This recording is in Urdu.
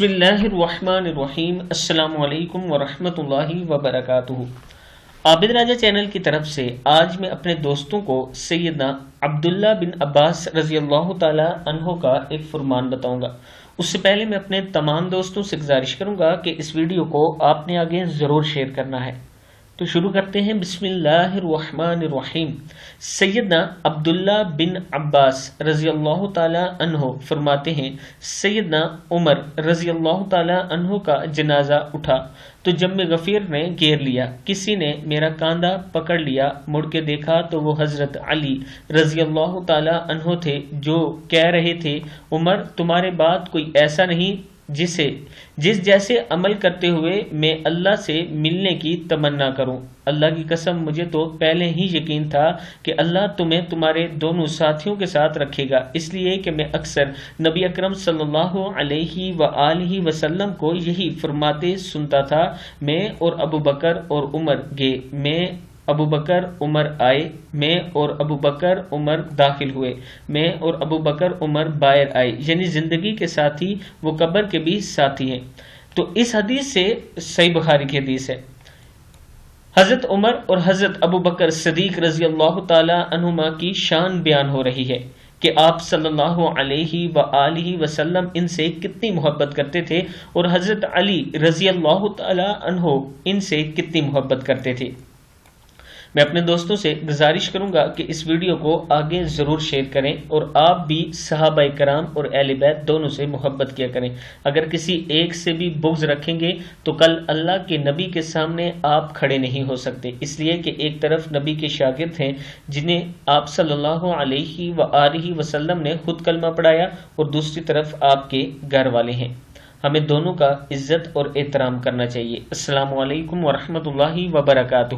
بسم اللہ الرحمن الرحیم۔ السلام علیکم ورحمۃ اللہ وبرکاتہ۔ عابد راجہ چینل کی طرف سے آج میں اپنے دوستوں کو سیدنا عبداللہ بن عباس رضی اللہ تعالی عنہ کا ایک فرمان بتاؤں گا۔ اس سے پہلے میں اپنے تمام دوستوں سے گزارش کروں گا کہ اس ویڈیو کو آپ نے آگے ضرور شیئر کرنا ہے۔ تو شروع کرتے ہیں۔ بسم اللہ الرحمن الرحیم۔ سیدنا عبداللہ بن عباس رضی اللہ تعالی عنہ فرماتے ہیں، سیدنا عمر رضی اللہ تعالی عنہ کا جنازہ اٹھا تو جم غفیر نے گھیر لیا، کسی نے میرا کاندھا پکڑ لیا، مڑ کے دیکھا تو وہ حضرت علی رضی اللہ تعالی عنہ تھے جو کہہ رہے تھے، عمر تمہارے بعد کوئی ایسا نہیں جس جیسے عمل کرتے ہوئے میں اللہ سے ملنے کی تمنا کروں۔ اللہ کی قسم مجھے تو پہلے ہی یقین تھا کہ اللہ تمہیں تمہارے دونوں ساتھیوں کے ساتھ رکھے گا، اس لیے کہ میں اکثر نبی اکرم صلی اللہ علیہ وآلہ وسلم کو یہی فرماتے سنتا تھا، میں اور ابو بکر اور عمر گئے، میں ابو بکر عمر آئے، میں اور ابو بکر عمر داخل ہوئے، میں اور ابو بکر عمر باہر آئے، یعنی زندگی کے ساتھی وہ قبر کے بھی ساتھی ہیں۔ تو اس حدیث سے صحیح بخاری کی حدیث ہے، حضرت عمر اور حضرت ابو بکر صدیق رضی اللہ تعالی عنہما کی شان بیان ہو رہی ہے کہ آپ صلی اللہ علیہ وآلہ وسلم ان سے کتنی محبت کرتے تھے اور حضرت علی رضی اللہ تعالی عنہ ان سے کتنی محبت کرتے تھے۔ میں اپنے دوستوں سے گزارش کروں گا کہ اس ویڈیو کو آگے ضرور شیئر کریں اور آپ بھی صحابہ کرام اور اہل بیت دونوں سے محبت کیا کریں۔ اگر کسی ایک سے بھی بغض رکھیں گے تو کل اللہ کے نبی کے سامنے آپ کھڑے نہیں ہو سکتے، اس لیے کہ ایک طرف نبی کے شاگرد ہیں جنہیں آپ صلی اللہ علیہ وآلہ وسلم نے خود کلمہ پڑھایا، اور دوسری طرف آپ کے گھر والے ہیں۔ ہمیں دونوں کا عزت اور احترام کرنا چاہیے۔ السلام علیکم ورحمۃ اللہ وبرکاتہ۔